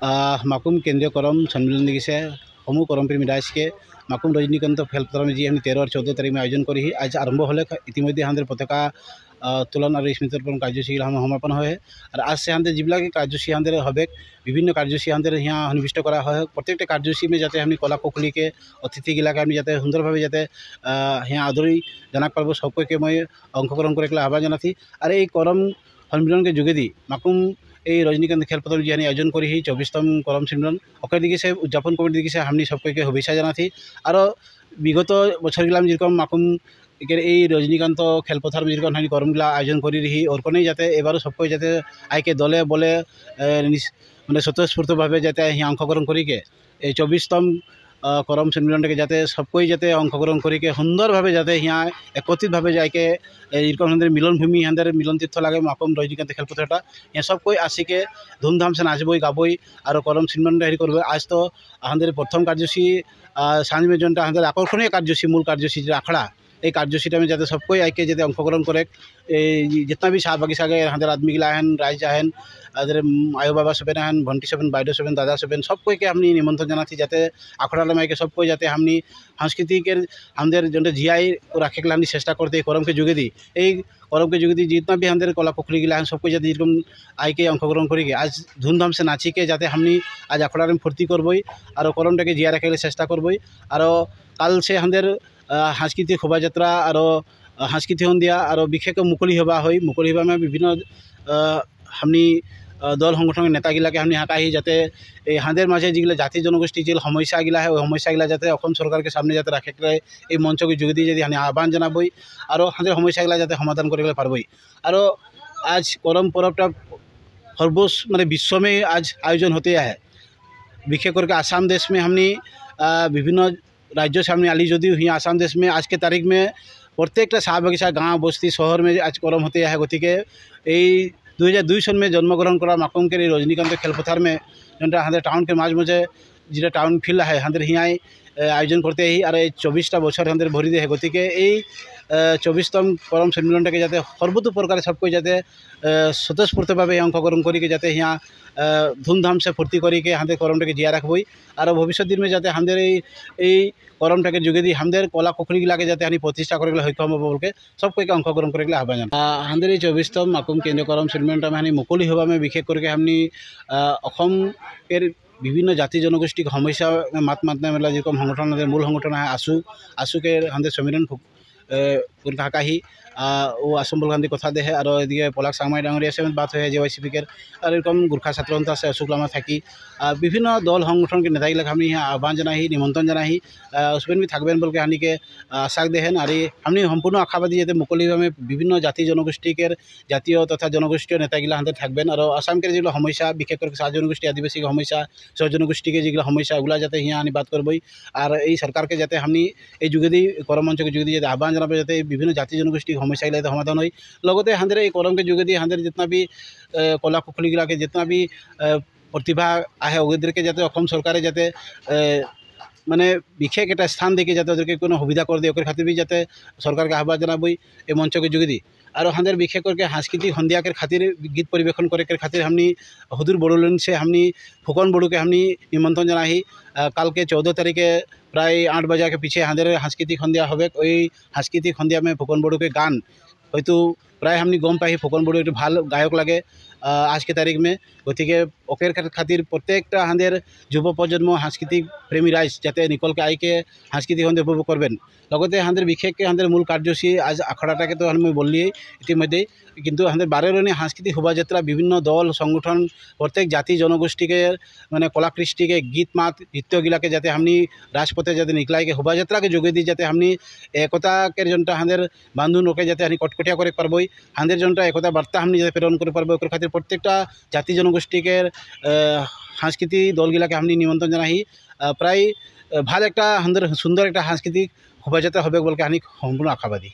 মাকুম কেন্দ্ৰীয় কৰম সন্মিলন দিছে সমূহ কৰমপ্ৰেমী ৰাইজকে মাকুম ৰজনীকান্ত খেলপথাৰত যি আমি 13 আৰু 14 তাৰিখ আয়োজন কৰি আজ আৰম্ভ হ'লে ইতিমধ্যে আমাদেৰ পতাকা উত্তোলন আৰু স্মৃতিপূরণ কার্যসূচী সমাপন হয় আর আজ से আমাদের যিবিলাক কার্যসূচী আমাদের হবে বিভিন্ন কার্যসূচী আমাদের यहाँ সন্নিবিষ্ট করা হয় প্রত্যেকটা কার্যসূচী में যাতে আমি কলা কুশলীকে অতিথিগিলাকে আমি যাতে সুন্দরভাবে যাতে यहाँ আদৰি জনাক পারব সকলকে মই অংশগ্রহণ করে আহ্বান জানাথি আর এই করম সন্মিলনকে যোগেদি মাকুম এই রজনীকান্ত খেলপথার যে আয়োজন করি 24তম করম সন্মিলন ওকে দিকে উদযাপন করে দিকে আমি সকলকে শুভেচ্ছা জানাথি আর বিগত বছরগুলো আমি যেরকম মাকুম এই রজনীকান্ত খেলপথার যেরকম আমি করমগুলা আয়োজন করে রহি ওরকমই যাতে এবারও সকল যাতে আইকে দলে বলে মানে স্বতঃস্ফূর্তভাবে যাতে অংশগ্রহণ করিকে এই 24তম করম সন্মিলনটাকে যাতে সকই যাতে অংশগ্রহণ করিকে সুন্দরভাবে যাতে একত্রিতভাবে যাইকে এরকম আমাদের মিলনভূমি আমাদের মিলন তীর্থ লাগে মাকুম রজনীকান্ত খেলপথারটা সকই আসিকে ধুমধাম সে নাচবই গাবই আর করম সন্মিলনটা হেরি করবে আজ তো আমাদের প্রথম কার্যসূচী সাঁঝ में जोनटा আমাদের আকর্ষণীয় কার্যসূচী মূল কার্যসূচী যে আখড়া এই কার্যসূচীটা আমি যাতে সকই আইকে যাতে অংশগ্রহণ করে এই जितना भी शाह बगीचा गए আমাদের आदमीगला आहेन राइज आहेन आदर आयो बाबा सবেন आहेन भंटी सবেন বাইদেউ सবেন दादा सবেন सबको हमनी निमंत्रण जानाथी जाते आखड़ा माइके सबको जाते हमनी सांस्कृतिक আমাদের जोनटा जियाई राखे के हमनी चेष्टा करते करम के जुगेदी এই करम के जुगेदी जितना भी আমাদের कला कुखलीगला आहेन सबको जाते एरकम आइके অংশগ্রহণ करी आज धूमधाम से नाची के जाते हमनी आज आखड़ा में फूर्ति करबई और करमटाके जिया राखे चेष्टा करबई और कल से আমাদের সাংস্কৃতিক শোভাযাত্রা और সাংস্কৃতিক সন্ধিয়া और বিশেষ মুকলি সভা হয় মুকলি সভা में বিভিন্ন हमनी दल संगठन नेतागिलाके हमनी हाका ही जाते हाँदेर माझे जिगला जाति जनगोष्ठी जो समस्यागिला है समस्यागिला जाते सरकार के सामने जाते राखे ये मंच के जोगेदी यदि आह्वान जानाबई और हाँदेर समस्यागिला जाते समाधान कर पारबई और आज करम पर्वटा सर्वोच्च माने विश्व में आज आयोजन होते है विशेष करके आसाम देश में हमनी विभिन्न राज्यों से हमने आली जदिव यहाँ आसाम देश में आज के तारीख में प्रत्येकटा शाह बगीचा गाँव बस्ती शहर में आज करम होते है गति के 2002 सन में जन्मग्रहण करा माकुम के रजनीकांत खेलपथार में जोटा हमारे टाउन के माझ मजे जो टाउन फील्ड है हमारे हियाँ आयोजन करते ही और 24टा बचर हमारे भरी दे गति के 24तम करम सम्मिलनटाके जाते सर्वतो प्रकार सबको जाते स्वतःस्फूर्तभावे अंशग्रहण करी जाते यहाँ धूमधाम से फूर्ति करी के हमारे करमटाके जिया रखबई और भविष्य दिन में जाते हमारे करमटाके जुगेदी हमारे कला कुखलीगलाके जाते हम प्रतिष्ठा कर सक्षम हम बोल के सबको अंशग्रहण कर आह्वान हमारे 24तम माकुम केंद्रीय करम सम्मिलनटा में मुकली सभा में विशेष करके हमनी विभिन्न जाति जनगोष्ठी समस्या मात मातना मेला जो संगठन मूल संगठन है आसू के हमारे सम्मिलन हाका ही वो आसम्बल गांधी कथा दे और एदिके पलाक सांगमाई डांगरिया से बात है JYCP के और एरकम गुरखा छात्र सन्था से अशोक लामा थी विभिन्न दल संगठन के नेतागिलाक हमनी आह्वान जानाही निमंत्रण जानाही उसमें भी थकबेन बोल के हानि के आशा देहेन और हमनी सम्पूर्ण आशाबादी जाते मुकली में विभिन्न जाति जनगोष्ठी के जातीय तथा जनगोष्ठी नेतागिला हाथ थकबेन और आसाम के जो समस्या विशेष करके शाह जनगोष्ठी आदिवासी समस्या सह जनगोष्ठी के जो समस्या उगला जाते यहाँ बात करबई और ये सरकार के जाते हमनी जुगेदी करम मंच के जुगेदी जाते आह्वान जाना जाते विभिन्न जाति जनगोष्ठी समस्या समाधान हो लगते हमारे करम के जुगेदी हमारे जितना भी कला कुखलीगला के जितना भी प्रतिभा आए ओदेर के जाते सरकार जाते माने विशेष एक स्थान देके जाते कोनो सुविधा कर दिए खातिर भी जाते सरकार के आह्वान जानाबई ये मंच के जुगेदी और हमारे विशेष करके सांस्कृतिक सन्धिया के खातिर गीत परिवेशन करे के खातिर हमनी हुदूर बड़ोलन से हमनी फुकन बड़ू के हमनी निमंत्रण जानाही कल के 14 तारीखे प्राय 8 बजे के पीछे हमारे सांस्कृतिक सन्धिया होबे सांस्कृतिक सन्धिया में फुकन बड़ू के गान हयतो प्राय हमनी गम पाई फुकन बड़ू एक भाल गायक लगे आज के तारीख में गति के ओकर खातिर प्रत्येकटा हमारे युव प्रजन्म सांस्कृतिक प्रेमी राइज जाते निकल के आई के सांस्कृतिक सन्धि उपभोग करबें लगते हमारे विशेष के हमारे मूल कार्यसूची आज आखड़ाटाके तो मैं बोलिए इतिमध्य किंतु हमारे 12 रनी सांस्कृतिक शोभायात्रा विभिन्न दल संगठन प्रत्येक जाति जनगोष्ठी के माने कलाकृष्टि के गीत मात नृत्यगिला के जाते हमनी राजपथे जाते निकलाई के शोभायात्रा के जोगेदी जाते हमनी एकता के जोटा हमारे बांधुन रोके जाते हम कटकटिया करे पारबई हमारे जोटा एकता बार्ता हमनी जाते प्रेरण कर पारबो ओकर खातिर प्रत्येकटा जाति जनगोष्ठी के सांस्कृतिक दलगिलाके हमनी निमंत्रण जानाही प्राय भाल एक सुंदर एक सांस्कृतिक शोभायात्रा होबे बोल के हानि सम्पूर्ण आशाबादी।